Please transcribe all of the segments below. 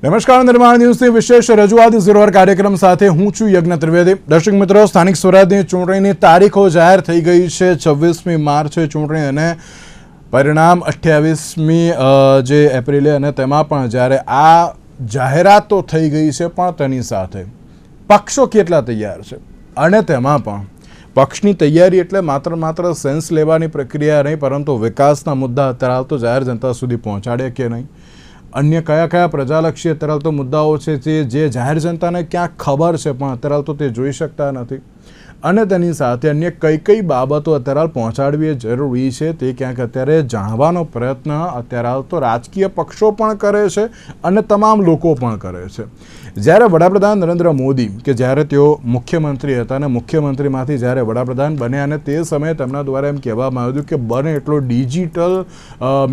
નમસ્કાર, નિર્માણ ન્યૂઝની વિશેષ રજૂઆત ઝીરો કાર્યક્રમ સાથે હું છું યજ્ઞ ત્રિવેદી। દર્શક મિત્રો, સ્થાનિક સ્વરાજની ચૂંટણીની તારીખો જાહેર થઈ ગઈ છે। 26મી માર્ચે ચૂંટણી અને પરિણામ 28મી જે એપ્રિલે, અને તેમાં પણ જ્યારે આ જાહેરાત તો થઈ ગઈ છે, પણ તેની સાથે પક્ષો કેટલા તૈયાર છે, અને તેમાં પણ પક્ષની તૈયારી એટલે માત્ર સેન્સ લેવાની પ્રક્રિયા નહીં, પરંતુ વિકાસના મુદ્દા અત્યારે તો જાહેર જનતા સુધી પહોંચાડે કે નહીં, अन्य कया कया प्रजालक्षी अत्यारे तो मुद्दाओं छे जे जाहिर जनता ने क्या खबर है पण अत्यारे तो ते जोई शकता नथी, અને તેની સાથે અન્ય કઈ બાબતો અત્યારે પહોંચાડવી જરૂરી છે તે ક્યાંક અત્યારે જાણવાનો પ્રયત્ન અત્યારે તો રાજકીય પક્ષો પણ કરે છે અને તમામ લોકો પણ કરે છે। જ્યારે વડાપ્રધાન નરેન્દ્ર મોદી કે જ્યારે તેઓ મુખ્યમંત્રી હતા અને મુખ્યમંત્રીમાંથી જ્યારે વડાપ્રધાન બન્યા અને તે સમયે તેમના દ્વારા એમ કહેવામાં આવ્યું કે બને એટલો ડિજિટલ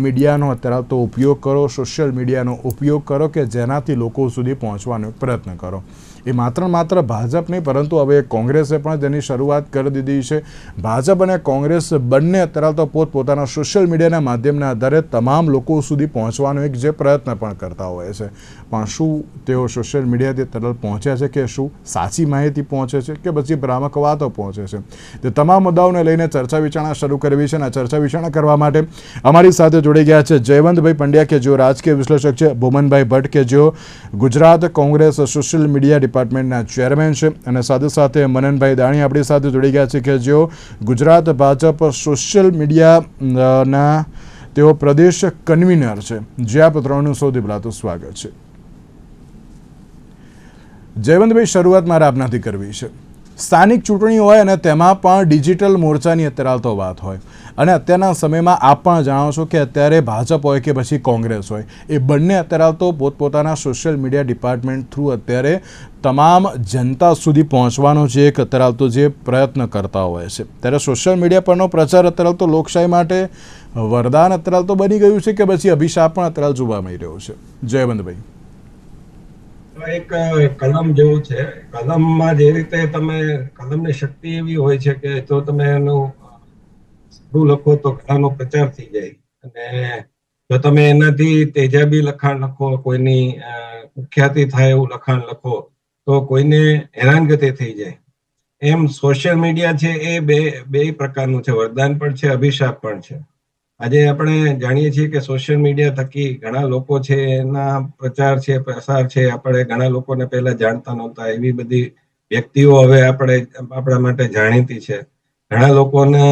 મીડિયાનો અત્યારે તો ઉપયોગ કરો, સોશિયલ મીડિયાનો ઉપયોગ કરો કે જેનાથી લોકો સુધી પહોંચવાનો પ્રયત્ન કરો। એ માત્ર ભાજપ નહીં, પરંતુ હવે કોંગ્રેસે પણ તેની શરૂઆત કરી દીધી છે। ભાજપ અને કોંગ્રેસ બંને અત્યારે તો પોતપોતાના સોશિયલ મીડિયાના માધ્યમના આધારે તમામ લોકો સુધી પહોંચવાનો એક જે પ્રયત્ન પણ કરતા હોય છે, પણ શું તેઓ સોશિયલ મીડિયાથી તરત પહોંચ્યા છે કે શું સાચી માહિતી પહોંચે છે કે પછી ભ્રામક વાતો પહોંચે છે, તે તમામ મુદ્દાઓને લઈને ચર્ચા વિચારણા શરૂ કરવી છે। અને ચર્ચા વિચારણા કરવા માટે અમારી સાથે જોડી ગયા છે જયવંતભાઈ પંડ્યા કે જેઓ રાજકીય વિશ્લેષક છે, ભૂમનભાઈ ભટ્ટ કે જેઓ ગુજરાત કોંગ્રેસ સોશિયલ મીડિયા ડિપાર્ટમેન્ટના ચેરમેન છે, અને સાથે સાથે મનનભાઈ દાણી આપણી સાથે જોડી ગયા છે કે જેઓ ગુજરાત ભાજપ સોશિયલ મીડિયાના તેઓ પ્રદેશ કન્વીનર છે। જે આપ ત્રણનું સૌથી પહેલાં તો સ્વાગત છે। જયવંતભાઈ, શરૂઆત મારે આપનાથી કરવી છે। સ્થાનિક ચૂંટણી હોય અને તેમાં પણ ડિજિટલ મોરચાની અત્યારે તો વાત હોય, અને અત્યારના સમયમાં આપ પણ જાણો છો કે અત્યારે ભાજપ હોય કે પછી કોંગ્રેસ હોય, એ બંને અત્યારે તો પોતપોતાના સોશિયલ મીડિયા ડિપાર્ટમેન્ટ થ્રુ અત્યારે તમામ જનતા સુધી પહોંચવાનો જે એક અત્યારે તો જે પ્રયત્ન કરતા હોય છે, ત્યારે સોશિયલ મીડિયા પરનો પ્રચાર અત્યારે તો લોકશાહી માટે વરદાન અત્યારે તો બની ગયું છે કે પછી અભિશાપ પણ અત્યારે જોવા મળી રહ્યો છે? જયવંતભાઈ, એક કલમ જેવું છે। કલમમાં જે રીતે તમે કલમની શક્તિ એવી હોય છે કે જો તમે એનું સારું લખો તો ઘણાનો પ્રચાર થઈ જાય, અને જો તમે એનાથી તેજાબી લખાણ લખો, કોઈની કુખ્યાતિ થાય એવું લખાણ લખો તો કોઈને હેરાનગતિ થઈ જાય। એમ સોશિયલ મીડિયા છે એ બે પ્રકારનું છે, વરદાન પણ છે, અભિશાપ પણ છે। આજે આપણે જાણીએ છીએ કે સોશિયલ મીડિયા થકી ઘણા લોકો છે એના પ્રચાર છે, પ્રસાર છે, આપણે ઘણા લોકોને પહેલા જાણતા નહોતા, એવી બધી વ્યક્તિઓ હવે આપણા માટે જાણીતી છે। ઘણા લોકોને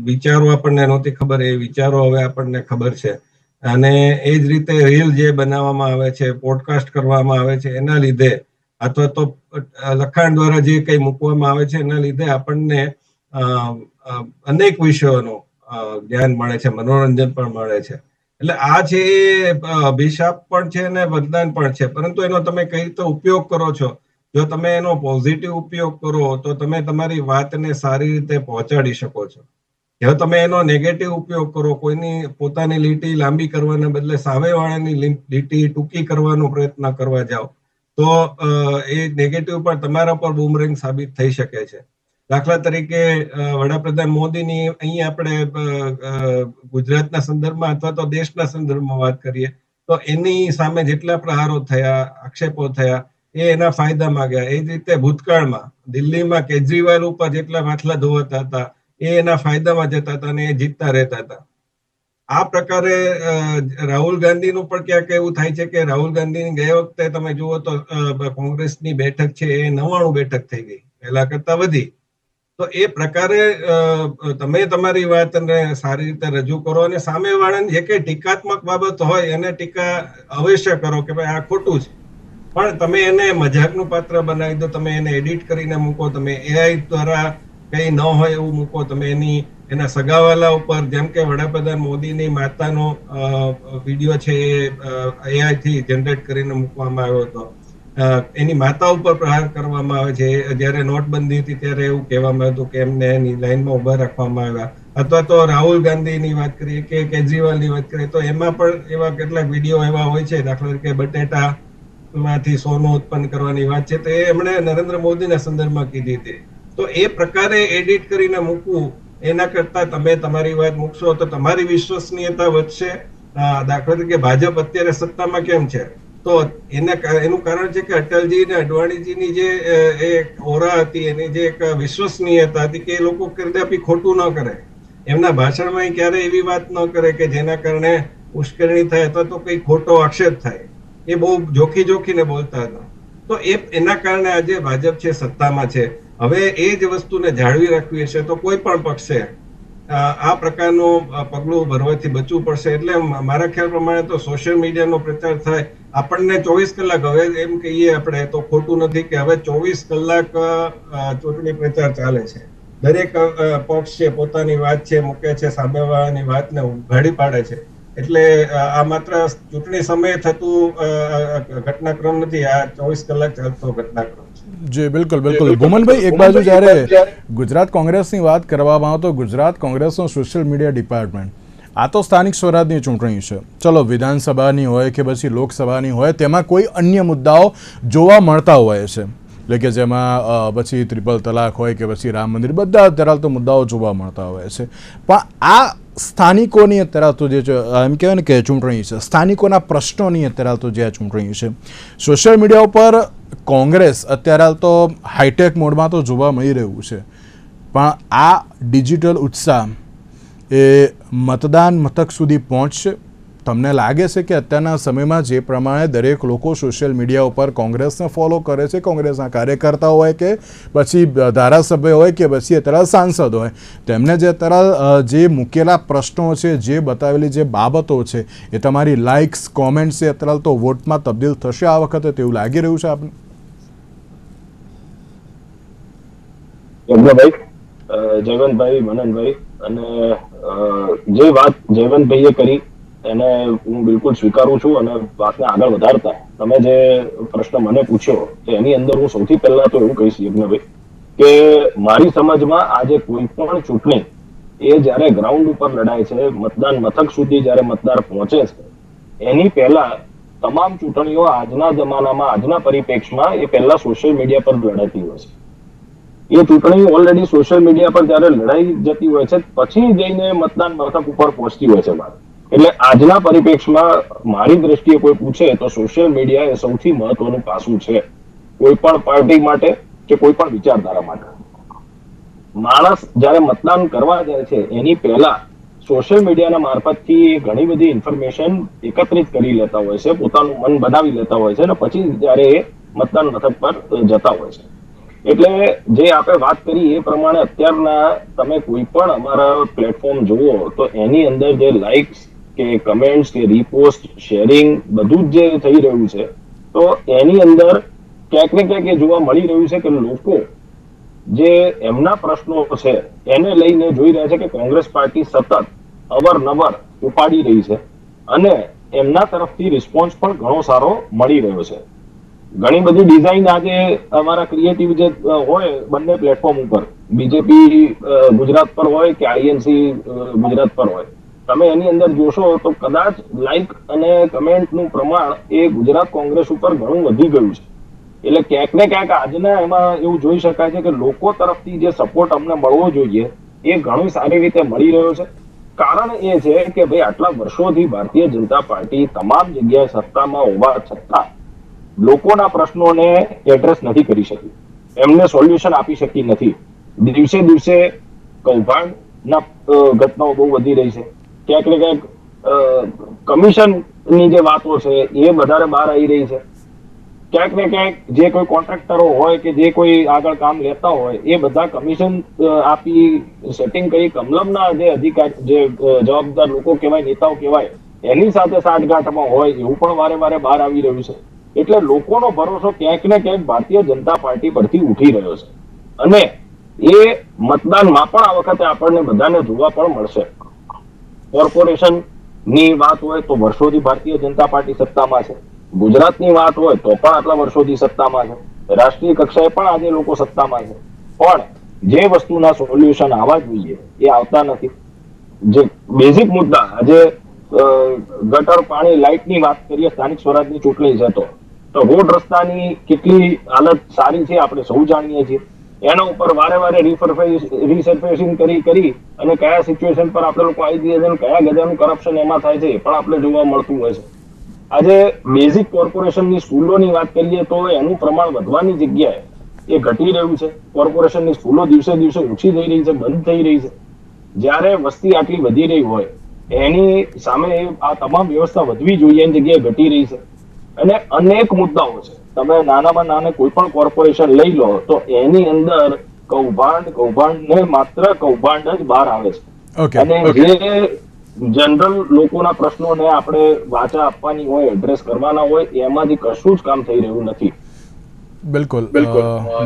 વિચારો આપણને નહોતી ખબર, એ વિચારો હવે આપણને ખબર છે, અને એ જ રીતે રીલ જે બનાવવામાં આવે છે, પોડકાસ્ટ કરવામાં આવે છે, એના લીધે અથવા તો લખાણ દ્વારા જે કંઈ મૂકવામાં આવે છે એના લીધે આપણને અનેક વિષયોનું જ્ઞાન મળે છે, મનોરંજન પણ મળે છે। એટલે આ છે અભિશાપ પણ છે અને વરદાન પણ છે, પરંતુ એનો તમે કઈ રીતે ઉપયોગ કરો છો। જો તમે એનો પોઝિટિવ ઉપયોગ કરો તો તમે તમારી વાતને સારી રીતે પહોંચાડી શકો છો। જો તમે એનો નેગેટિવ ઉપયોગ કરો, કોઈની પોતાની લીટી લાંબી કરવાને બદલે સામેવાળાની લીટી ટૂંકી કરવાનો પ્રયત્ન કરવા જાઓ તો એ નેગેટિવ પણ તમારા પર બૂમરેંગ સાબિત થઈ શકે છે। દાખલા તરીકે વડાપ્રધાન મોદીની અહીં આપણે ગુજરાતના સંદર્ભમાં અથવા તો દેશના સંદર્ભમાં વાત કરીએ તો એની સામે જેટલા પ્રહારો થયા, આક્ષેપો થયા, એ એના ફાયદામાં ગયા। એ જ રીતે ભૂતકાળમાં દિલ્હીમાં કેજરીવાલ ઉપર જેટલા માથલા ધોવાતા હતા એ એના ફાયદામાં જતા હતા અને એ જીતતા રહેતા હતા। આ પ્રકારે રાહુલ ગાંધીનું પણ ક્યાંક એવું થાય છે કે રાહુલ ગાંધીની ગયા વખતે તમે જુઓ તો કોંગ્રેસની બેઠક છે એ 99 બેઠક થઈ ગઈ, પહેલા કરતા વધી। તો એ પ્રકારે તમે તમારી વાતને સારી રીતે રજૂ કરો, અને સામેવાળાની જે કંઈ ટીકાત્મક બાબત હોય એને ટીકા અવશ્ય કરો કે ભાઈ આ ખોટું છે, પણ તમે એને મજાકનું પાત્ર બનાવી દો, તમે એને એડિટ કરીને મૂકો, તમે એઆઈ દ્વારા કંઈ ન હોય એવું મૂકો, તમે એના સગાવાલા ઉપર, જેમ કે વડાપ્રધાન મોદીની માતાનો વિડીયો છે એ એઆઈ થી જનરેટ કરીને મૂકવામાં આવ્યો હતો, એની માતા ઉપર પ્રહાર કરવામાં આવે છે। જ્યારે નોટબંધી હતી ત્યારે એવું કહેવામાં હતું કે એમને એની લાઈનમાં ઉભા રાખવામાં આવ્યા, અથવા તો રાહુલ ગાંધીની વાત કરીએ કે કેજરીવાલની વાત કરીએ તો એમાં પણ એવા કેટલાક વિડીયો એવા હોય છે, દાખલા તરીકે બટેટામાંથી સોનું ઉત્પન્ન કરવાની વાત છે તો એ એમણે નરેન્દ્ર મોદીના સંદર્ભમાં કીધી હતી। તો એ પ્રકારે એડિટ કરીને મૂકવું એના કરતા તમે તમારી વાત મૂકશો તો તમારી વિશ્વસનીયતા વધશે। દાખલા તરીકે ભાજપ અત્યારે સત્તામાં કેમ છે તો એનું કારણ છે કે અટલજી અને અડવાણીજીની જે એ ઓરા હતી, એની જે એક વિશ્વસનીયતા હતી કે એ લોકો કદાપી ખોટું ન કરે. એમના ભાષણમાં ક્યારે એવી વાત ન કરે કે જેના કારણે ઉશ્કેરણી થાય અથવા તો કઈ ખોટો આક્ષેપ થાય. એ બહુ જોખીને બોલતા હતા. તો એના કારણે આજે ભાજપ છે સત્તામાં છે. હવે એ જ વસ્તુને જાળવી રાખવી હશે તો કોઈ પણ પક્ષે આ પ્રકારનું પગલું ભરવાથી બચવું પડશે. એટલે મારા ખ્યાલ પ્રમાણે તો સોશિયલ મીડિયાનો પ્રચાર થાય. આપણને 24 કલાક, હવે એમ કહીએ આપણે તો ખોટું નથી કે હવે 24 કલાક ચૂંટણી પ્રચાર ચાલે છે. દરેક પક્ષ છે પોતાની વાત છે મૂકે છે, સામેવાળાની વાતને ઉઘાડી પાડે છે. એટલે આ માત્ર ચૂંટણી સમયે થતું ઘટનાક્રમ નથી, આ 24 કલાક ચાલતો ઘટનાક્રમ છે. જી બિલકુલ. ભૂમનભાઈ, એક બાજુ જ્યારે ગુજરાત કોંગ્રેસની વાત કરવામાં આવે તો ગુજરાત કોંગ્રેસનો સોશિયલ મીડિયા ડિપાર્ટમેન્ટ, આ તો સ્થાનિક સ્વરાજની ચૂંટણી છે, ચલો વિધાનસભાની હોય કે પછી લોકસભાની હોય, તેમાં કોઈ અન્ય મુદ્દાઓ જોવા મળતા હોય છે, એટલે કે જેમાં પછી ટ્રિપલ તલાક હોય કે પછી રામ મંદિર, બધા અત્યારે તો મુદ્દાઓ જોવા મળતા હોય છે. પણ આ સ્થાનિકોની અત્યારે તો જે એમ કહેવાય ને કે ચૂંટણી છે, સ્થાનિકોના પ્રશ્નોની અત્યારે તો જે આ ચૂંટણી છે, સોશિયલ મીડિયા ઉપર કોંગ્રેસ અત્યારે તો હાઈટેક મોડમાં તો જોવા મળી રહ્યું છે. પણ આ ડિજિટલ ઉત્સાહ એ મતદાન મથક સુધી પહોંચશે? તમને લાગે છે કે અત્યારના સમયમાં જે પ્રમાણે દરેક લોકો સોશિયલ મીડિયા ઉપર કોંગ્રેસને ફોલો કરે છે, કોંગ્રેસના કાર્યકર્તા હોય કે પછી ધારાસભ્ય હોય કે પછી અત્યારે સાંસદ હોય, તેમને જે અત્યારે જે મૂકેલા પ્રશ્નો છે, જે બતાવેલી જે બાબતો છે, એ તમારી લાઇક્સ કોમેન્ટ્સ છે અત્યારે તો વોટમાં તબદીલ થશે આ વખતે, તેવું લાગી રહ્યું છે આપને? યજ્ઞભાઈ, જયવંતભાઈ, મનનભાઈ, અને જે વાત જયવંતભાઈએ કરી એને હું બિલકુલ સ્વીકારું છું. અને વાતને આગળ વધારતા તમે જે પ્રશ્ન મને પૂછ્યો એની અંદર હું સૌથી પહેલા તો એવું કહીશ યજ્ઞભાઈ કે મારી સમજમાં આજે કોઈ પણ ચૂંટણી એ જયારે ગ્રાઉન્ડ ઉપર લડાય છે, મતદાન મથક સુધી જયારે મતદાર પહોંચે છે, એની પહેલા તમામ ચૂંટણીઓ આજના જમાનામાં, આજના પરિપ્રેક્ષમાં એ પહેલા સોશિયલ મીડિયા પર લડાતી હોય છે. એ ચૂંટણી ઓલરેડી સોશિયલ મીડિયા પર જયારે લડાઈ જતી હોય છે, પછી જઈને મતદાન મથક ઉપર પહોંચતી હોય છે. એટલે આજના પરિપ્રેક્ષમાં મારી દ્રષ્ટિએ કોઈ પૂછે તો સોશિયલ મીડિયા એ સૌથી મહત્વનું પાસું છે કોઈ પણ પાર્ટી માટે કે કોઈ પણ વિચારધારા માટે. માણસ જયારે મતદાન કરવા જાય છે એની પહેલા સોશિયલ મીડિયાના મારફતથી ઘણી બધી ઇન્ફોર્મેશન એકત્રિત કરી લેતા હોય છે, પોતાનું મન બનાવી લેતા હોય છે, અને પછી જયારે એ મતદાન મથક પર જતા હોય છે. એટલે જે આપણે વાત કરી એ પ્રમાણે અત્યારના તમે કોઈ પણ અમારા પ્લેટફોર્મ જુઓ તો એની અંદર જે લાઇક્સ કે કમેન્ટ્સ કે રીપોસ્ટ, શેરિંગ બધું જ જે થઈ રહ્યું છે, તો એની અંદર ક્યાંક ને ક્યાંક એ જોવા મળી રહ્યું છે કે લોકો જે એમના પ્રશ્નો છે એને લઈને જોઈ રહ્યા છે કે કોંગ્રેસ પાર્ટી સતત અવારનવાર ઉપાડી રહી છે, અને એમના તરફથી રિસ્પોન્સ પણ ઘણો સારો મળી રહ્યો છે. ઘણી બધી ડિઝાઇન આજે અમારા ક્રિએટિવ જે હોય બંને પ્લેટફોર્મ ઉપર, બીજેપી ગુજરાત પર હોય કે આઈએનસી ગુજરાત પર હોય, તમે એની અંદર જોશો તો કદાચ લાઇક અને કમેન્ટનું પ્રમાણ એ ગુજરાત કોંગ્રેસ ઉપર ઘણું વધી ગયું છે. એટલે ક્યાંક ને ક્યાંક આજના એમાં એવું જોઈ શકાય છે કે લોકો તરફથી જે સપોર્ટ અમને મળવો જોઈએ એ ઘણી સારી રીતે મળી રહ્યો છે. કારણ એ છે કે ભાઈ આટલા વર્ષોથી ભારતીય જનતા પાર્ટી તમામ જગ્યાએ સત્તામાં હોવા છતાં લોકોના પ્રશ્નોને એડ્રેસ નથી કરી શકી, એમને સોલ્યુશન આપી શકી નથી. દિવસે દિવસે કૌભાંડના ઘટનાઓ બહુ વધી રહી છે. ક્યાંક ને ક્યાંક કમિશનની જે વાતો છે એ વધારે બહાર આવી રહી છે. ક્યાંક ને ક્યાંક જે કોઈ કોન્ટ્રાક્ટરો હોય કે જે કોઈ આગળ કામ લેતા હોય એ બધા કમિશન આપી સેટિંગ કરી કમલમના જે અધિકાર, જે જવાબદાર લોકો કહેવાય, નેતાઓ કહેવાય, એની સાથે સાઠગાંઠમાં હોય એવું પણ વારે વારે બહાર આવી રહ્યું છે. એટલે લોકોનો ભરોસો ક્યાંક ને ક્યાંક ભારતીય જનતા પાર્ટી પરથી ઉઠી રહ્યો છે, અને એ મતદાનમાં પણ આ વખતે આપણને બધાને જોવા પણ મળશે. કોર્પોરેશન ની વાત હોય તો વર્ષોથી ભારતીય જનતા પાર્ટી સત્તામાં છે, ગુજરાતની વાત હોય તો પણ આટલા વર્ષોથી સત્તામાં છે, રાષ્ટ્રીય કક્ષાએ પણ આજે લોકો સત્તામાં છે, પણ જે વસ્તુના સોલ્યુશન આવવા જોઈએ એ આવતા નથી. જે બેઝિક મુદ્દા, આજે ગટર, પાણી, લાઇટની વાત કરીએ, સ્થાનિક સ્વરાજની ચૂંટણી છે તો રોડ રસ્તાની કેટલી હાલત સારી છે આપણે સૌ જાણીએ છીએ. એના ઉપર વારે વારે રિસર્ફેસિંગ કરી અને કયા સિચ્યુએશન પર આપણે લોકો આવી જઈએ છીએ, કયા ગજાનું કરપ્શન એમાં થાય છે એ પણ આપણે જોવા મળતું હોય છે. આજે બેઝિક કોર્પોરેશનની સ્કૂલોની વાત કરીએ તો એનું પ્રમાણ વધવાની જગ્યાએ એ ઘટી રહ્યું છે. કોર્પોરેશનની સ્કૂલો દિવસે દિવસે ઓછી થઈ રહી છે, બંધ થઈ રહી છે. જ્યારે વસ્તી આટલી વધી રહી હોય એની સામે આ તમામ વ્યવસ્થા વધવી જોઈએ એની જગ્યાએ ઘટી રહી છે. અને અનેક મુદ્દાઓ છે. તમે નાનામાં નાના કોઈ પણ કોર્પોરેશન લઈ લો તો એની અંદર કૌભાંડ ને માત્ર કૌભાંડ જ બહાર આવે છે. અને જે જનરલ લોકોના પ્રશ્નોને આપણે વાચા આપવાની હોય, એડ્રેસ કરવાના હોય, એમાંથી કશું જ કામ થઈ રહ્યું નથી. બિલકુલ.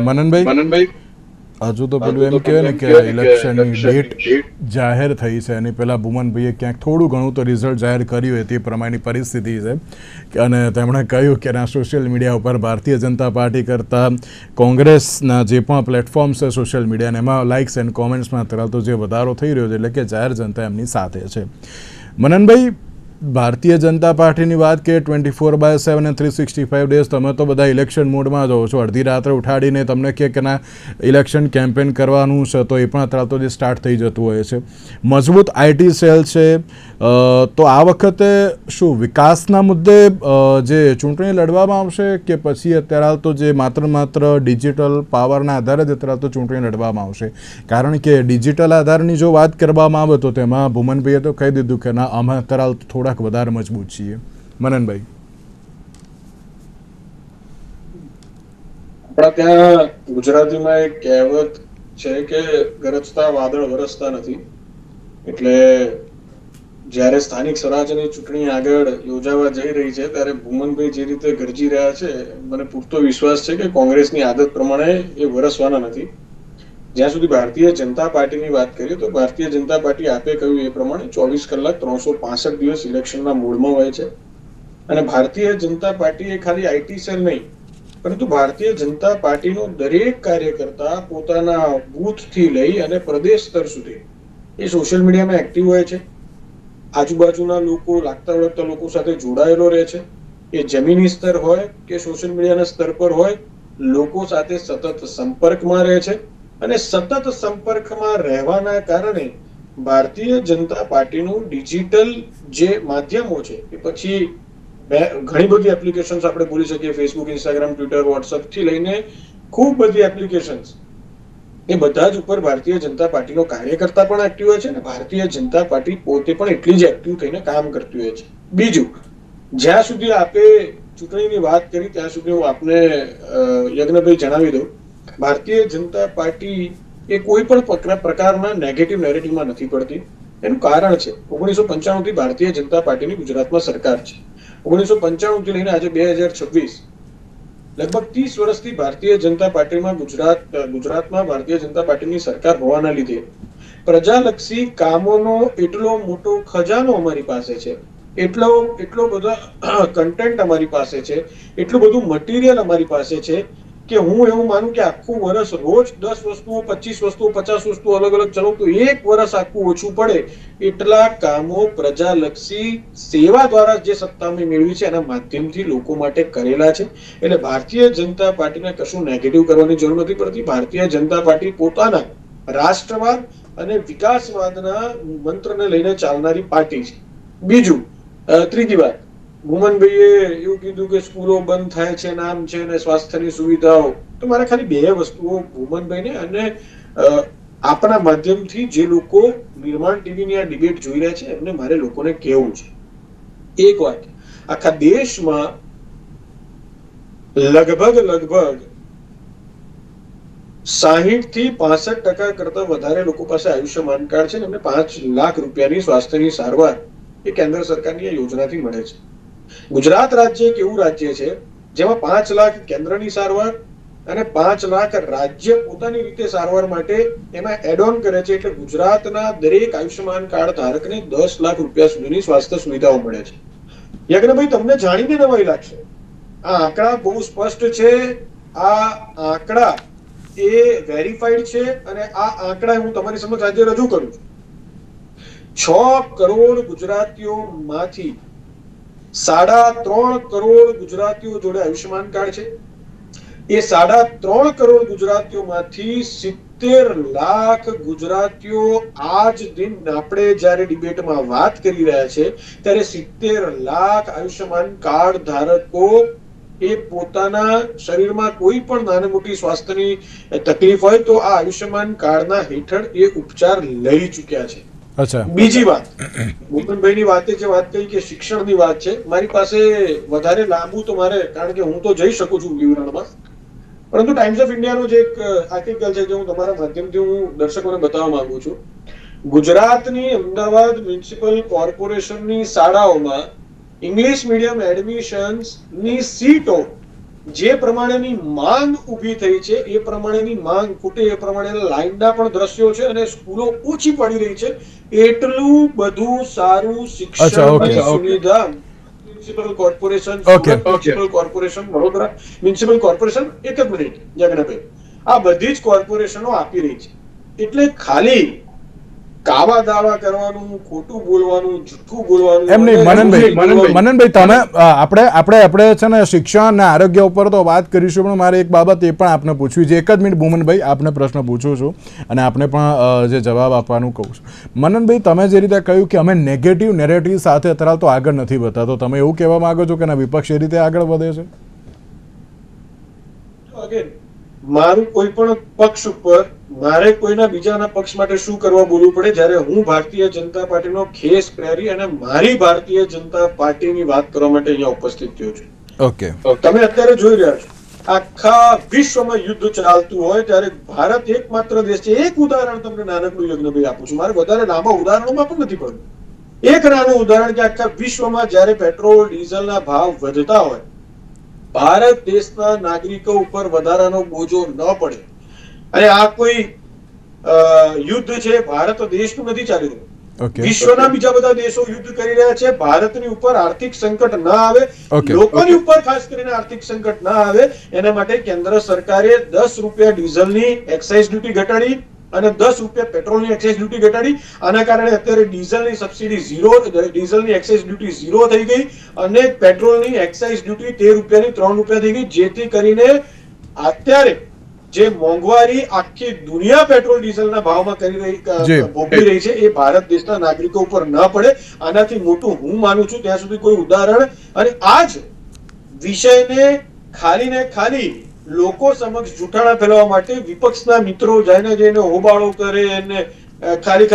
મનનભાઈ, હજુ તો પેલું એમ કહેવાય ને કે ઇલેક્શનની ડેટ જાહેર થઈ છે એની પહેલાં ભુવનભાઈએ ક્યાંક થોડું ઘણું તો રિઝલ્ટ જાહેર કર્યું હોય તે પ્રમાણેની પરિસ્થિતિ છે અને તેમણે કહ્યું કે આ સોશિયલ મીડિયા ઉપર ભારતીય જનતા પાર્ટી કરતાં કોંગ્રેસના જે પણ પ્લેટફોર્મ છે સોશિયલ મીડિયાને એમાં લાઇક્સ એન્ડ કોમેન્ટ્સમાં તરત જે વધારો થઈ રહ્યો છે એટલે કે જાહેર જનતા એમની સાથે છે. મનનભાઈ, ભારતીય જનતા પાર્ટીની વાત કે 24/7 અને 365 ડેઝ તમે તો બધા ઇલેક્શન મોડમાં જ હો છો. અડધી રાત્રે ઉઠાડીને તમને કે ના ઇલેક્શન કેમ્પેન કરવાનું છે તો એ પણ અત્યારે તો જે સ્ટાર્ટ થઈ જતું હોય છે. મજબૂત આઈટી સેલ છે. તો આ વખતે શું વિકાસના મુદ્દે જે ચૂંટણી લડવામાં આવશે કે પછી અત્યારે હાલ તો જે માત્ર ડિજિટલ પાવરના આધારે જ અત્યારે તો ચૂંટણી લડવામાં આવશે? કારણ કે ડિજિટલ આધારની જો વાત કરવામાં આવે તો તેમાં ભુવનભાઈએ તો કહી દીધું કે ના અમે અત્યારે હાલ થોડાક વધારે મજબૂત છીએ. મનનભાઈ, આપણા ત્યાં ગુજરાતીમાં એક કહેવત છે કે ગરજતા વાદળ વરસતા નથી. એટલે જ્યારે સ્થાનિક સ્વરાજની ચૂંટણી આગળ યોજાવા જઈ રહી છે ત્યારે ભુવનભાઈ જે રીતે ગરજી રહ્યા છે મને પૂરતો વિશ્વાસ છે કે કોંગ્રેસની આદત પ્રમાણે એ વરસવાના નથી. જ્યાં સુધી ભારતીય જનતા પાર્ટીની વાત કરીએ તો ભારતીય જનતા પાર્ટી આપે કહ્યું એ પ્રમાણે 24 કલાક 365 દિવસ ઇલેક્શનના મૂડમાં હોય છે. અને ભારતીય જનતા પાર્ટી એ ખાલી આઈટી સેલ નહીં પરંતુ ભારતીય જનતા પાર્ટીનો દરેક કાર્યકર્તા પોતાના બૂથથી લઈ અને પ્રદેશ સ્તર સુધી એ સોશિયલ મીડિયામાં એક્ટિવ હોય છે. આજુબાજુના લોકો, લાગતા વળગતા લોકો સાથે જોડાયેલો રહે છે. એ જમીની સ્તર હોય કે સોશિયલ મીડિયાના સ્તર પર હોય, લોકો સાથે સતત સંપર્કમાં રહે છે. અને સતત સંપર્કમાં રહેવાના કારણે ભારતીય જનતા પાર્ટીનું ડિજિટલ જે માધ્યમો છે એ પછી ઘણી બધી એપ્લિકેશન્સ આપણે બોલી શકીએ, ફેસબુક, ઇન્સ્ટાગ્રામ, ટ્વિટર, વોટ્સઅપ થી લઈને ખૂબ બધી એપ્લિકેશન્સ, એ બધા જ ઉપર ભારતીય જનતા પાર્ટીનો કાર્યકર્તા પણ એક્ટિવ હોય છે અને ભારતીય જનતા પાર્ટી પોતે પણ એટલી જ એક્ટિવ થઈને કામ કરતી હોય છે. બીજું, જ્યાં સુધી આપે ચૂંટણીની વાત કરી ત્યાં સુધી હું આપને યજ્ઞભાઈ જણાવી દઉં, ભારતીય જનતા પાર્ટી એ કોઈ પણ પ્રકારના નેગેટિવ નેરેટિવમાં નથી પડતી. એનું કારણ છે 1995 થી ભારતીય જનતા પાર્ટીની ગુજરાતમાં સરકાર છે. 1995 થી લઈને આજે 2026 લગભગ 30 વર્ષથી ભારતીય જનતા પાર્ટીમાં ગુજરાતમાં ભારતીય જનતા પાર્ટીની સરકાર હોવાના લીધે પ્રજાલક્ષી કામોનો એટલો મોટો ખજાનો અમારી પાસે છે, એટલો બધો કન્ટેન્ટ અમારી પાસે છે, એટલું બધું મટીરિયલ અમારી પાસે છે કે હું એવું માનું કે આખું વર્ષ રોજ 10 વસ્તુઓ, 25 વસ્તુઓ, 50 વસ્તુઓ અલગ અલગ ચલાવું તો એક વર્ષ આખું ઓછું પડે એટલા કામો પ્રજાલક્ષી સેવા દ્વારા જે સત્તા અમે મેળવી છે એના માધ્યમથી લોકો માટે કરેલા છે. એટલે ભારતીય જનતા પાર્ટીને કશું નેગેટિવ કરવાની જરૂર નથી પડતી. ભારતીય જનતા પાર્ટી પોતાના રાષ્ટ્રવાદ અને વિકાસવાદના મંત્રને લઈને ચાલનારી પાર્ટી છે. બીજું, ત્રીજી વાત, ભુવનભાઈએ એવું કીધું કે સ્કૂલો બંધ થાય છે, નામ છે ને સ્વાસ્થ્યની સુવિધાઓ, તો મારે ખાલી બે વસ્તુઓ ભુવનભાઈને અને આપણા માધ્યમથી જે લોકો નિર્માણ ટીવીની આ ડિબેટ જોઈ રહ્યા છે એમને મારે લોકોને કહેવું છે. એક વાત, આખા દેશમાં લગભગ 60 થી 65% કરતા વધારે લોકો પાસે આયુષ્યમાન કાર્ડ છે અને એમને 5 લાખ રૂપિયાની સ્વાસ્થ્યની સારવાર એ કેન્દ્ર સરકારની આ યોજનાથી મળે છે. ગુજરાત રાજ્ય એક એવું રાજ્ય છે જેમાં 5 લાખ કેન્દ્રની સારવાર અને 5 લાખ રાજ્ય પોતાની રીતે સારવાર માટે એમાં એડ ઓન કરે છે. એટલે ગુજરાતના દરેક આયુષ્યમાન કાર્ડ ધારકને 10 લાખ રૂપિયા સુધીની સ્વાસ્થ્ય સુવિધાઓ મળે છે. યજ્ઞભાઈ, તમને જાણીને નવાઈ લાગશે, આ આંકડા બહુ સ્પષ્ટ છે. આ આંકડા એ વેરીફાઈડ છે અને આ આંકડા હું તમારી સમક્ષ આજે રજૂ કરું છું. 6 કરોડ ગુજરાતીઓમાંથી 3.5 કરોડ ગુજરાતીઓ જોડે આયુષ્યમાન કાર્ડ છે. એ 3.5 કરોડ ગુજરાતીઓમાંથી 70 લાખ ગુજરાતીઓ આજ દિન આપણે જ્યારે ડિબેટમાં વાત કરી રહ્યા છે ત્યારે 70 લાખ આયુષ્યમાન કાર્ડ ધારકો એ પોતાના શરીરમાં કોઈ પણ નાની મોટી સ્વાસ્થ્યની તકલીફ હોય તો આ આયુષ્યમાન કાર્ડના હેઠળ એ ઉપચાર લઈ ચૂક્યા છે. અચ્છા, બીજી વાત, ભૂપેનભાઈની વાતે જે વાત કહી કે શિક્ષણની વાત છે, મારી પાસે વધારે લાંબુ તો મારે, કારણ કે હું તો જઈ શકું છું વિવરણમાં, પરંતુ ટાઈમ્સ ઓફ ઇન્ડિયાનો જે એક આર્ટિકલ છે જે હું તમારા માધ્યમથી હું દર્શકોને બતાવવા માંગુ છું. ગુજરાતની અમદાવાદ મ્યુનિસિપલ કોર્પોરેશનની શાળાઓમાં ઇંગ્લિશ મીડિયમ એડમિશન્સની સીટો જે પ્રમાણેની માંગ ઊભી થઈ છે એ પ્રમાણેની માંગ ખૂટે એ પ્રમાણેના લાઈનના પણ દ્રશ્યો છે અને સ્કૂલો ઓછી પડી રહી છે. એટલું બધું સારું શિક્ષણની સુવિધા municipal corporation, Surat municipal corporation, Vadodara municipal corporation, એક જ મિનિટ જગન્નાભાઈ, આ બધી જ કોર્પોરેશનો આપી રહી છે. એટલે ખાલી કાવા દાવા કરવાનું, ખોટું બોલવાનું, જૂઠું બોલવાનું એમ નહીં. મનનભાઈ તમે આપણે છે ને શિક્ષણ અને આરોગ્ય ઉપર તો વાત કરીશું, પણ મારે એક બાબત એ પણ આપને પૂછવી છે. એક જ મિનિટ ભૂમનભાઈ, આપને પ્રશ્ન પૂછું છું અને આપને પણ જે જવાબ આપવાનું કહું છું. મનનભાઈ, તમે જે રીતે કહ્યું કે અમે નેગેટિવ નેરેટિવ સાથે અત્યારે તો આગળ નથી વધતા, તો તમે એવું કહેવા માંગો છો કે ના વિપક્ષ એ રીતે આગળ વધે છે? મારું કોઈ પણ પક્ષ ઉપર મારે કોઈના બીજાના પક્ષ માટે શું કરવા બોલવું પડે જ્યારે હું ભારતીય જનતા પાર્ટીનો ખેસ પહેરી અને મારી ભારતીય જનતા પાર્ટીની વાત કરવા માટે અહીંયા ઉપસ્થિત થયો છું. ઓકે, તમે અત્યારે જોઈ રહ્યા છો આખા વિશ્વમાં યુદ્ધ ચાલતું હોય ત્યારે ભારત એકમાત્ર દેશ છે. એક ઉદાહરણ તમને નાનકડું યજ્ઞભાઈ આપું છું, મારે વધારે લાંબા ઉદાહરણોમાં પણ નથી પડતું. એક નાનું ઉદાહરણ કે આખા વિશ્વમાં જ્યારે પેટ્રોલ ડીઝલના ભાવ વધતા હોય, ભારત દેશના નાગરિકો ઉપર વધારાનો બોજો ન પડે, અને આ કોઈ યુદ્ધ છે ભારત દેશનું નથી ચાલી રહ્યું, વિશ્વના બીજા બધા દેશો યુદ્ધ કરી રહ્યા છે. ભારતની ઉપર આર્થિક સંકટ ના આવે, લોકોની ઉપર ખાસ કરીને આર્થિક સંકટ ના આવે, એના માટે કેન્દ્ર સરકારે 10 રૂપિયા ડીઝલની એક્સાઇઝ ડ્યુટી ઘટાડી અને 10 રૂપિયા પેટ્રોલની એક્સાઇઝ ડ્યુટી ઘટાડી. આના કારણે અત્યારે ડીઝલની સબસિડી ઝીરો, ડીઝલની એક્સાઇઝ ડ્યુટી ઝીરો થઈ ગઈ અને પેટ્રોલની એક્સાઇઝ ડ્યુટી 13 રૂપિયાની 3 રૂપિયા થઈ ગઈ, જેથી કરીને અત્યારે જે મોંઘવારી આખી દુનિયા પેટ્રોલ ડીઝલના ભાવમાં ભોગવી રહી છે એ ભારત દેશના નાગરિકો ઉપર ન પડે. આનાથી મોટું હું માનું છું ત્યાં સુધી કોઈ ઉદાહરણ, અને આ જ વિષયને ખાલી ને ખાલી લોકો સમક્ષ જૂઠાણા ફેલાવવા માટે વિપક્ષના મિત્રો જઈને હોબાળો કરે અને ખાલી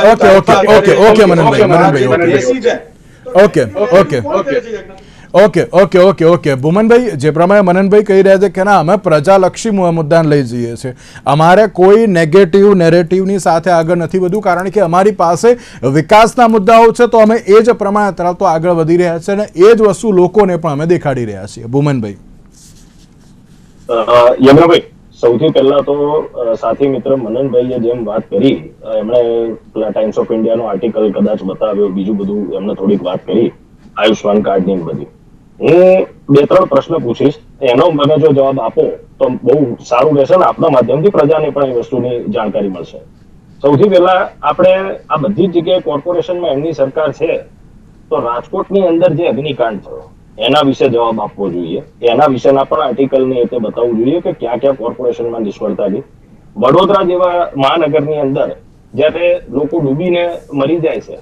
ઓકે ભૂમનભાઈ, જે પ્રમાણે મનનભાઈ કહી રહ્યા છે કે ના અમે પ્રજાલક્ષી મુદ્દાને લઈ જઈએ છીએ, અમારે કોઈ નેગેટિવ નેરેટિવની સાથે આગળ નથી વધવું, કારણ કે અમારી પાસે વિકાસના મુદ્દાઓ છે તો અમે એ જ પ્રમાણે તરફ તો આગળ વધી રહ્યા છે અને એ જ વસ્તુ લોકોને પણ અમે દેખાડી રહ્યા છીએ. ભૂમનભાઈ. યમરાભાઈ, સૌથી પહેલા તો સાથી મિત્ર મનનભાઈએ જેમ વાત કરી, એમણે ટાઈમ્સ ઓફ ઇન્ડિયાનો આર્ટિકલ કદાચ બતાવ્યો, બીજું બધું એમને થોડીક વાત કરી આયુષ્માન કાર્ડની બધી. હું 2-3 પ્રશ્ન પૂછીશ, એનો મને જો જવાબ આપો તો બહુ સારું રહેશે ને આપણા માધ્યમથી પ્રજાને પણ એ વસ્તુની જાણકારી મળશે. સૌથી પહેલા આપણે આ બધી જ જગ્યાએ કોર્પોરેશનમાં એમની સરકાર છે, તો રાજકોટની અંદર જે અગ્નિકાંડ થયો એના વિશે જવાબ આપવો જોઈએ, એના વિશેના પણ આર્ટિકલની રીતે બતાવવું જોઈએ કે ક્યાં ક્યાં કોર્પોરેશનમાં નિષ્ફળતા ગઈ. વડોદરા જેવા મહાનગરની અંદર જ્યારે લોકો ડૂબીને મરી જાય છે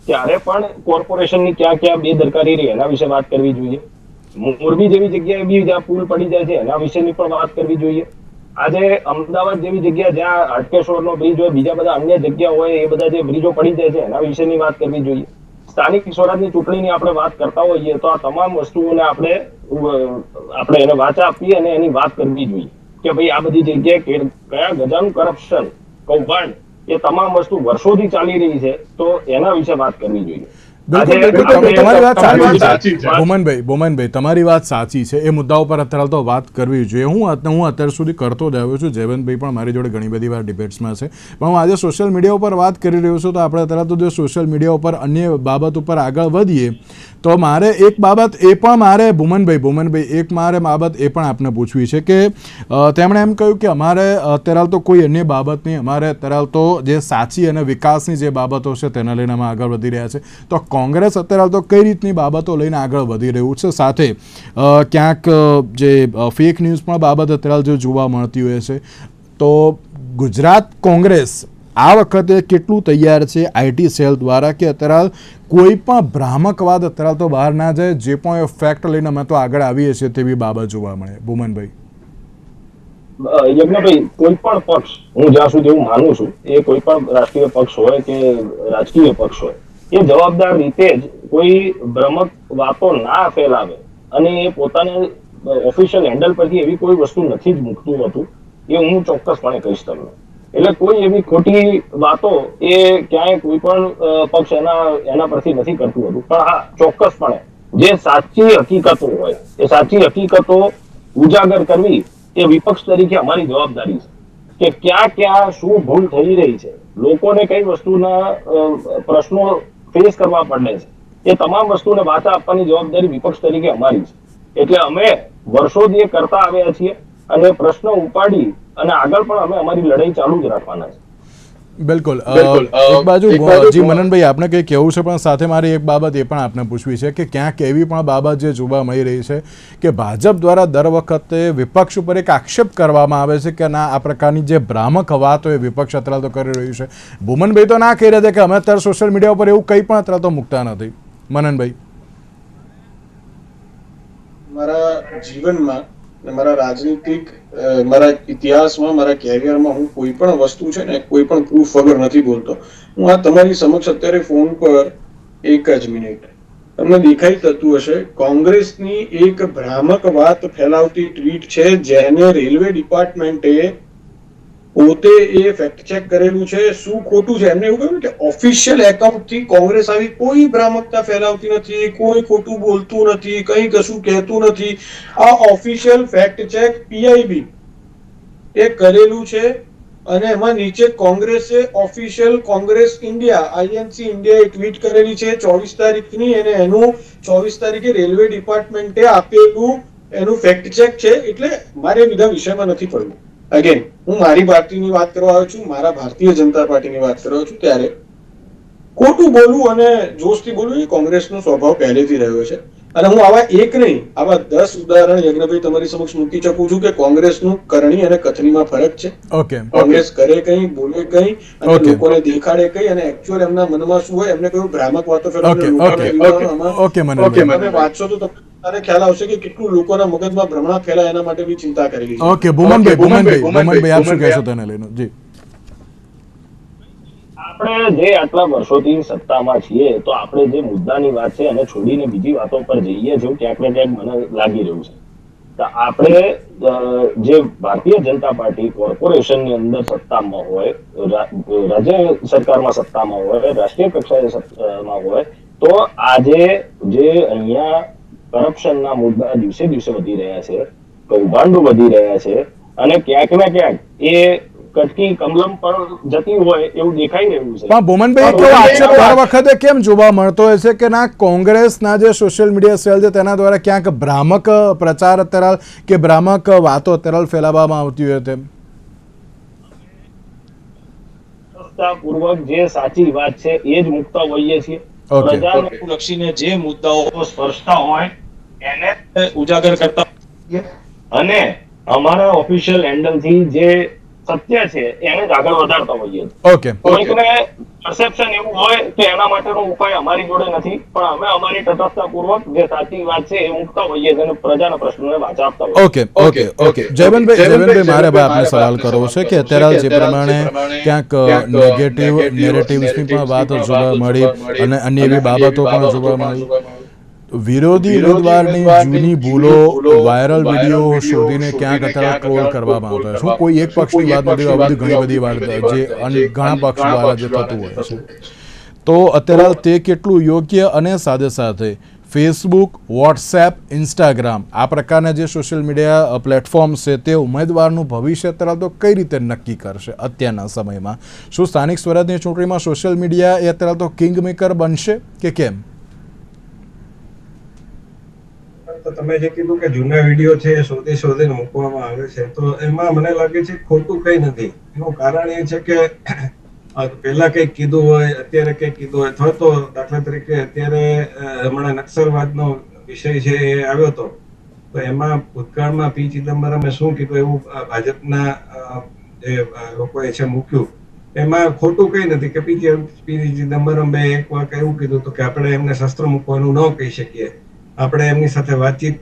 ત્યારે પણ કોર્પોરેશનની ક્યાં ક્યાં બેદરકારી રહી એના વિશે વાત કરવી જોઈએ. મોરબી જેવી જગ્યાએ બી જ્યાં પુલ પડી જાય છે એના વિશેની પણ વાત કરવી જોઈએ. આજે અમદાવાદ જેવી જગ્યા જ્યાં હાટકેશ્વરનો બ્રિજ હોય, બીજા બધા અન્ય જગ્યા હોય, એ બધા જે બ્રિજો પડી જાય છે એના વિશેની વાત કરવી જોઈએ. સ્થાનિક સ્વરાજની ચૂંટણીની આપણે વાત કરતા હોઈએ તો આ તમામ વસ્તુઓને આપણે એને વાચા આપીએ અને એની વાત કરવી જોઈએ કે ભાઈ આ બધી જગ્યાએ કયા ગજાનું કરપ્શન, કૌભાંડ, એ તમામ વસ્તુ વર્ષોથી ચાલી રહી છે, તો એના વિશે વાત કરવી જોઈએ. તમારી વાત સાચી છે ભૂમનભાઈ, તમારી વાત સાચી છે. એ મુદ્દા ઉપર અત્યારે તો વાત કરવી જોઈએ. હું અત્યાર સુધી કરતો જ આવ્યો છું, જયવંતભાઈ પણ મારી જોડે ઘણી બધી વાર ડિબેટ્સમાં છે, પણ હું આજે સોશિયલ મીડિયા ઉપર વાત કરી રહ્યો છું. તો આપણે અત્યારે તો જો સોશિયલ મીડિયા ઉપર અન્ય બાબત ઉપર આગળ વધીએ તો મારે એક બાબત એ પણ મારે ભૂમનભાઈ એક મારે બાબત એ પણ આપને પૂછવી છે કે તેમણે એમ કહ્યું કે અમારે અત્યારે તો કોઈ અન્ય બાબત નહીં, અમારે અત્યારે તો જે સાચી અને વિકાસની જે બાબતો છે તેના લઈને અમે આગળ વધી રહ્યા છે. તો કોંગ્રેસ અત્યારે તો કઈ રીતની બાબતો લઈને આગળ વધી રહ્યું છે, સાથે ક્યાંક જે ફેક ન્યૂઝ પણ બાબત અત્યારે જો જોવા મળતી હોય છે, તો ગુજરાત કોંગ્રેસ આ વખતે કેટલું તૈયાર છે આઈટી સેલ દ્વારા કે અત્યારે કોઈ પણ ભ્રામકવાદ અત્યારે તો બહાર ના જાય, જે પણ ફેક્ટ લઈને અમે તો આગળ આવીએ છીએ તેવી બાબત જોવા મળે? ભૂમનભાઈ. યજ્ઞભાઈ, કોઈ પણ પક્ષ, હું જ્યાં સુધી એવું માનું છું, એ કોઈ પણ રાષ્ટ્રીય પક્ષ હોય કે રાજકીય પક્ષ હોય, એ જવાબદાર રીતે જ કોઈ ભ્રમક વાતો ના ફેલાવે અને એ પોતાને ઓફિશિયલ હેન્ડલ પરથી એવી કોઈ વસ્તુ નથી જ મૂકતું હતું, એ હું ચોક્કસપણે કહીશ તમને. એટલે કોઈ એવી ખોટી વાતો એ ક્યાંય કોઈ પણ પક્ષ એના પરથી નથી કરતું હતું. પણ હા, ચોક્કસપણે જે સાચી હકીકતો હોય એ સાચી હકીકતો ઉજાગર કરવી એ વિપક્ષ તરીકે અમારી જવાબદારી છે કે ક્યાં ક્યાં શું ભૂલ થઈ રહી છે, લોકોને કઈ વસ્તુના પ્રશ્નો ફેસ કરવા પડે છે, એ તમામ વસ્તુને વાચા આપવાની જવાબદારી વિપક્ષ તરીકે અમારી છે. એટલે અમે વર્ષોથી એ કરતા આવ્યા છીએ અને પ્રશ્ન ઉપાડી અને આગળ પણ અમે અમારી લડાઈ ચાલુ જ રાખવાના છે. બિલકુલ. એક બાજુ જી મનનભાઈ, આપને કંઈ કહેવું છે, પણ સાથે મારી એક બાબત એ પણ આપને પૂછવી છે કે ક્યાંક એવી પણ બાબત જે જોવા મળી રહી છે કે ભાજપ દ્વારા દર વખતે વિપક્ષ ઉપર એક આક્ષેપ કરવામાં આવે છે કે ના, આ પ્રકારની જે ભ્રામક વાતો એ વિપક્ષ અત્યારે તો કરી રહ્યું છે. ભૂમનભાઈ તો ના કહી રહ્યા છે કે અમે અત્યારે સોશિયલ મીડિયા ઉપર એવું કંઈ પણ અત્યારે તો મૂકતા નથી. મનનભાઈ. મારા જીવનમાં, મારા રાજનીતિક, મારા ઇતિહાસમાં, મારા કેરિયરમાં હું કોઈ પણ વસ્તુ છે ને કોઈ પણ પ્રૂફ વગર નથી બોલતો. હું આ તમારી સમક્ષ અત્યારે ફોન પર 1 જ મિનિટ, તમને દેખાઈ થતું હશે, કોંગ્રેસની એક ભ્રામક વાત ફેલાવતી ટ્વીટ છે જેને રેલવે ડિપાર્ટમેન્ટે પોતે એ ફેક્ટ ચેક કરેલું છે. શું ખોટું છે? એમને એવું કહ્યું કે ઓફિશિયલ એકાઉન્ટથી કોંગ્રેસ આવી કોઈ ભ્રામકતા ફેલાવતી નથી, કોઈ ખોટું બોલતું નથી, કંઈ કશું કહેતું નથી. આ ઓફિશિયલ ફેક્ટ ચેક પીઆઈબી એ કરેલું છે અને એમાં નીચે કોંગ્રેસે official Congress India, INC India એ ટ્વીટ કરેલી છે 24 તારીખની, અને એનું 24 તારીખે રેલવે ડિપાર્ટમેન્ટે આપેલું એનું ફેક્ટ ચેક છે. એટલે મારે બીજા વિષયમાં નથી પડવું. અગેન, હું મારી પાર્ટીની વાત કરવા આવ્યો છું, મારા ભારતીય જનતા પાર્ટીની વાત કરવા છું, ત્યારે ખોટું બોલવું અને જોશથી બોલવું એ કોંગ્રેસનો સ્વભાવ પહેલેથી રહ્યો છે. અને હું આવા એક નહીં, આવા 10 ઉદાહરણ યજ્ઞભાઈ તમારી સમક્ષ મૂકી શકું છું કે કોંગ્રેસનું કરણી અને કથનીમાં ફરક છે. કોંગ્રેસ કરે કંઈ, બોલે કંઈ અને લોકોને દેખાડે કંઈ, અને એકચ્યુઅલ એમના મનમાં શું હોય એમને કયું ભ્રામક વાતો તમે વાંચશો તો તમને ખ્યાલ આવશે કે કેટલું લોકોના મગજમાં ભ્રમણા ફેલાય એના માટે બી ચિંતા કરેલી છે. ઓકે, ભૂમનભાઈ આપ શું કહેશો તેને લઈને? જી. આપણે જે આટલા વર્ષોથી સત્તામાં છીએ તો આપણે જે મુદ્દાની વાત છે એને છોડીને બીજી વાતો પર જઈએ જેવું ક્યાંક ને ક્યાંક મને લાગી રહ્યું છે. તો આપણે જે ભારતીય જનતા પાર્ટી કોર્પોરેશનની અંદર સત્તામાં હોય, રાજ્ય સરકારમાં સત્તામાં હોય, રાષ્ટ્રીય કક્ષાએ સત્તામાં હોય, તો આજે જે અહીંયા કરપ્શનના મુદ્દા દિવસે દિવસે વધી રહ્યા છે, કૌભાંડો વધી રહ્યા છે અને ક્યાંક ને ક્યાંક એ કટકી કમલમ પર જતી હોય એવું દેખાઈ રહ્યું છે. પણ ભૂમનભાઈ, કેવો આક્ષેપ દર વખતે કેમ જોવા મળતો હોય છે કે ના, કોંગ્રેસના જે સોશિયલ મીડિયા સેલ છે તેના દ્વારા ક્યાંક ભ્રામક પ્રચાર અત્યારે કે ભ્રામક વાતો અત્યારે ફેલાવવામાં આવતી હોય તેમ? પૂર્વક જે સાચી વાત છે એ જ મુકતા હોઈએ છીએ. પ્રજાને લક્ષીને જે મુદ્દાઓ સ્પર્શતા હોય એને ઉજાગર કરતા અને અમારા ઓફિશિયલ હેન્ડલ થી જે સત્ય છે એને જ આગળ વધારતા હોઈએ. કોઈકને પરસેપ્શન એવું હોય કે એના માટેનો ઉપાય અમારી જોડે નથી, પણ અમે અમારી તટસ્થતાપૂર્વક જે સાચી વાત છે એ મૂકતા હોઈએ અને પ્રજાના પ્રશ્નોને વાચા આપતા હોઈએ. ઓકે. જયવંતભાઈ, મારે આપને સવાલ કરવો છે કે અત્યારે જે પ્રમાણે ક્યાંક નેગેટિવ નેરેટિવ્સની પણ વાત જોવા મળી અને અન્ય એવી બાબતો પણ જોવા મળી. વિરોધી ઉમેદવારની જૂની ભૂલો, વાયરલ વિડીયો શોધીને ક્યાંક અત્યારે ટ્રોલ કરવામાં આવતા હોય. શું કોઈ એક પક્ષની વાત નથી, આ બધી ઘણી બધી વાત જે ઘણા પક્ષ દ્વારા જે થતું હોય છે, તો અત્યારે તે કેટલું યોગ્ય? અને સાથે સાથે ફેસબુક, વોટ્સએપ, ઇન્સ્ટાગ્રામ આ પ્રકારના જે સોશિયલ મીડિયા પ્લેટફોર્મ્સ છે તે ઉમેદવારનું ભવિષ્ય અત્યારે તો કઈ રીતે નક્કી કરશે અત્યારના સમયમાં? શું સ્થાનિક સ્વરાજની ચૂંટણીમાં સોશિયલ મીડિયા એ અત્યારે તો કિંગ મેકર બનશે કે કેમ? તમે જે કીધું કે જૂના વિડીયો છે એ શોધીને મૂકવામાં આવે છે, તો એમાં મને લાગે છે ખોટું કઈ નથી. એનું કારણ એ છે કે પહેલા કંઈક કીધું હોય, અત્યારે કંઈક કીધું હોય, અથવા તો દાખલા તરીકે અત્યારે હમણાં નક્સલવાદનો વિષય છે એ આવ્યો હતો, તો એમાં ભૂતકાળમાં પી ચિદમ્બરમે શું કીધું એવું ભાજપના જે લોકોએ છે મૂક્યું એમાં ખોટું કઈ નથી કે પી ચિદમ્બરમે એક વાર એવું કીધું હતું કે આપણે એમને શસ્ત્ર મૂકવાનું ન કહી શકીએ, આપણે એમની સાથે વાતચીત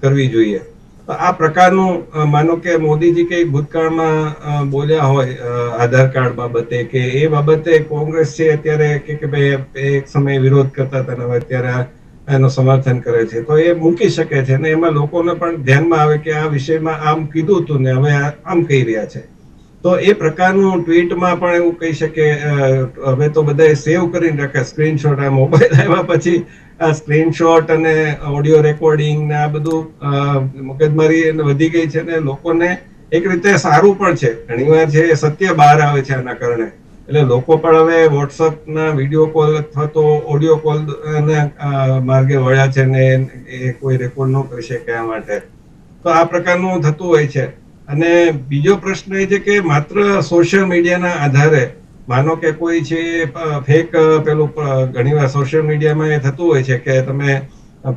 કરવી જોઈએ. તો આ પ્રકારનું માનો કે મોદીજી કઈ ભૂતકાળમાં બોલ્યા હોય આધાર કાર્ડ બાબતે કે એ બાબતે કોંગ્રેસ છે અત્યારે કે ભાઈ એક સમયે વિરોધ કરતા હતા અને અત્યારે એનું સમર્થન કરે છે, તો એ મૂકી શકે છે અને એમાં લોકોને પણ ધ્યાનમાં આવે કે આ વિષયમાં આમ કીધું હતું ને હવે આમ કહી રહ્યા છે. તો એ પ્રકારનું ટ્વીટમાં પણ એવું કહી શકે. હવે તો બધા સેવ કરીને રાખે સ્ક્રીનશોટ, આ મોબાઈલ આવ્યા પછી આ સ્ક્રીનશોટ અને ઓડિયો રેકોર્ડિંગ ને આ બધું મગજમારી વધી ગઈ છે ને લોકોને એક રીતે સારું પણ છે. ઘણીવાર છે સત્ય બહાર આવે છે આના કારણે, એટલે લોકો પણ હવે વોટ્સઅપના વિડીયો કોલ અથવા તો ઓડિયો કોલ માર્ગે વળ્યા છે ને એ કોઈ રેકોર્ડ ન કરી શકે આ માટે. તો આ પ્રકારનું થતું હોય છે. અને બીજો પ્રશ્ન એ છે કે માત્ર સોશિયલ મીડિયાના આધારે માનો કે કોઈ છે ફેક પેલું ઘણીવાર સોશિયલ મીડિયામાં એ થતું હોય છે કે તમે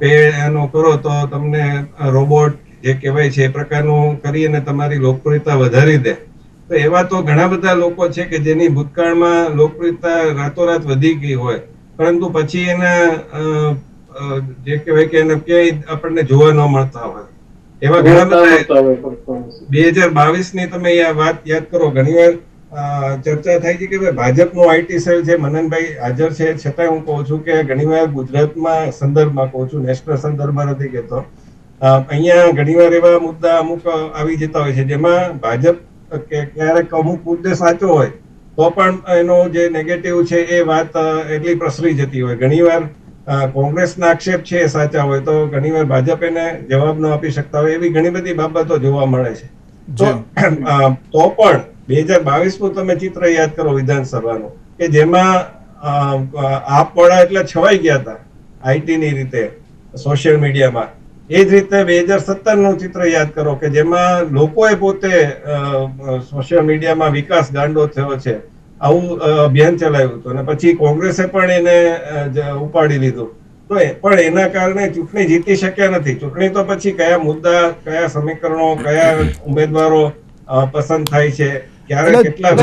પે એનો કરો તો તમને રોબોટ જે કહેવાય છે એ પ્રકારનું કરી અને તમારી લોકપ્રિયતા વધારી દે. તો એવા તો ઘણા બધા લોકો છે કે જેની ભૂતકાળમાં લોકપ્રિયતા રાતોરાત વધી ગઈ હોય, પરંતુ પછી એના જે કહેવાય કે એને ક્યાંય આપણને જોવા ન મળતા હોય. એવા ઘણા બધા 2022ની તમે આ વાત યાદ કરો, ઘણીવાર ચર્ચા થાય છે કે ભાઈ ભાજપનું આઈટી સેલ છે, મનનભાઈ હાજર છે, છતાંય હું કહું છું કે ઘણીવાર ગુજરાતમાં સંદર્ભમાં કહું છું, નેશનલ સંદર્ભમાં નથી કહેતો, અહીંયા ઘણીવાર એવા મુદ્દા અમુક આવી જતા હોય છે જેમાં ભાજપ કે ક્યારેક અમુક મુદ્દે સાચો હોય તો પણ એનો જે નેગેટિવ છે એ વાત એટલી પ્રસરી જતી હોય. ઘણીવાર કોંગ્રેસના આક્ષેપ છે એ સાચા હોય તો ઘણીવાર ભાજપ એને જવાબ ન આપી શકતા હોય, એવી ઘણી બધી બાબતો જોવા મળે છે. તો પણ 2022નું તમે ચિત્ર યાદ કરો વિધાનસભાનું કે જેમાં આપ વાળા એટલે છવાઈ ગયા હતા આઈટીની રીતે સોશિયલ મીડિયામાં. એ જ રીતે 2017નું ચિત્ર યાદ કરો કે જેમાં લોકોએ પોતે સોશિયલ મીડિયામાં વિકાસ ગાંડો થયો છે આવું અભિયાન ચલાવ્યું હતું અને પછી કોંગ્રેસે પણ એને ઉપાડી લીધું. તો પણ એના કારણે ચૂંટણી જીતી શક્યા નથી. ચૂંટણી તો પછી કયા મુદ્દા, કયા સમીકરણો, કયા ઉમેદવારો પસંદ થાય છે, ક્યારે કેટલા.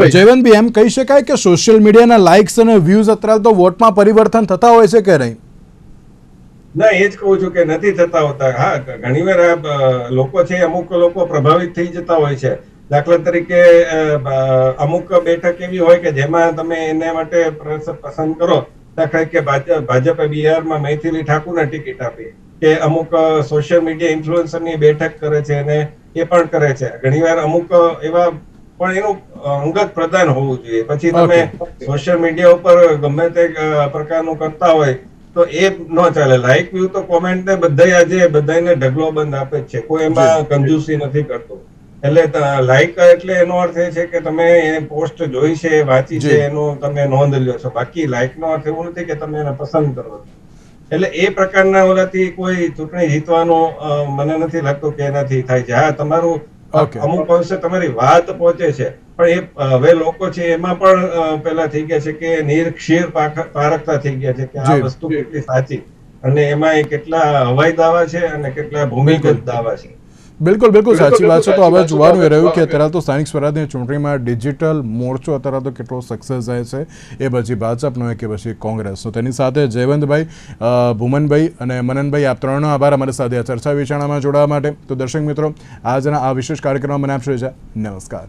જયવંતભાઈ, એમ કહી શકાય કે સોશિયલ મીડિયાના લાઇક્સ અને વ્યૂઝ અત્યારે તો વોટમાં પરિવર્તન થતા હોય છે કે નહીં? ના, એ જ કહું છું કે નથી થતા હોતા. હા, ઘણીવાર લોકો છે, અમુક લોકો પ્રભાવિત થઈ જતા હોય છે. દાખલા તરીકે અમુક બેઠક એવી હોય કે જેમાં તમે એને માટે પસંદ કરો. દાખલા કે ભાજપે બિહારમાં મૈથિલી ઠાકુરને ટિકિટ આપી કે અમુક સોશિયલ મીડિયા ઇન્ફ્લુએન્સરની બેઠક કરે છે અને એ પણ કરે છે. ઘણીવાર અમુક એવા પણ એનું અંગત પ્રદાન હોવું જોઈએ. પછી તમે સોશિયલ મીડિયા ઉપર ગમે તે પ્રકારનું કરતા હોય તો એ ન ચાલે. લાઈક વ્યૂ તો કોમેન્ટ ને બધા આજે બધાને ઢગલો બંધ આપે જ છે, કોઈ એમાં કંજૂસી નથી કરતું. એટલે લાઈક એટલે એનો અર્થ એ છે કે તમે એ પોસ્ટ જોઈ છે, વાંચી છે, એનો તમે નોંધ લ્યો છો. બાકી લાઈક નો અર્થ એવું નથી કે તમે એને પસંદ કરો. એટલે એ પ્રકારના ઓલાથી કોઈ ચૂંટણી જીતવાનો મને નથી લાગતું કે એનાથી થાય છે. હા, તમારું અમુક અંશે તમારી વાત પહોંચે છે, પણ એ હવે લોકો છે એમાં પણ પેલા થઈ ગયા છે કે નિરક્ષીર પારખતા થઈ ગયા છે કે આ વસ્તુ કેટલી સાચી અને એમાં કેટલા હવાઈ દાવા છે અને કેટલા ભૂમિગત દાવા છે. બિલકુલ સાચી વાત છે. તો હવે જોવાનું એ રહ્યું કે અત્યારે તો સ્થાનિક સ્વરાજની ચૂંટણીમાં ડિજિટલ મોરચો અત્યારે તો કેટલો સક્સેસ જાય છે, એ પછી ભાજપનો હોય કે પછી કોંગ્રેસનો. તેની સાથે જયવંતભાઈ, ભૂમનભાઈ અને મનનભાઈ, આપ ત્રણનો આભાર અમારી સાથે આ ચર્ચા વિચારણામાં જોડાવા માટે. તો દર્શક મિત્રો, આજના આ વિશેષ કાર્યક્રમમાં મને આપશો રજા. નમસ્કાર.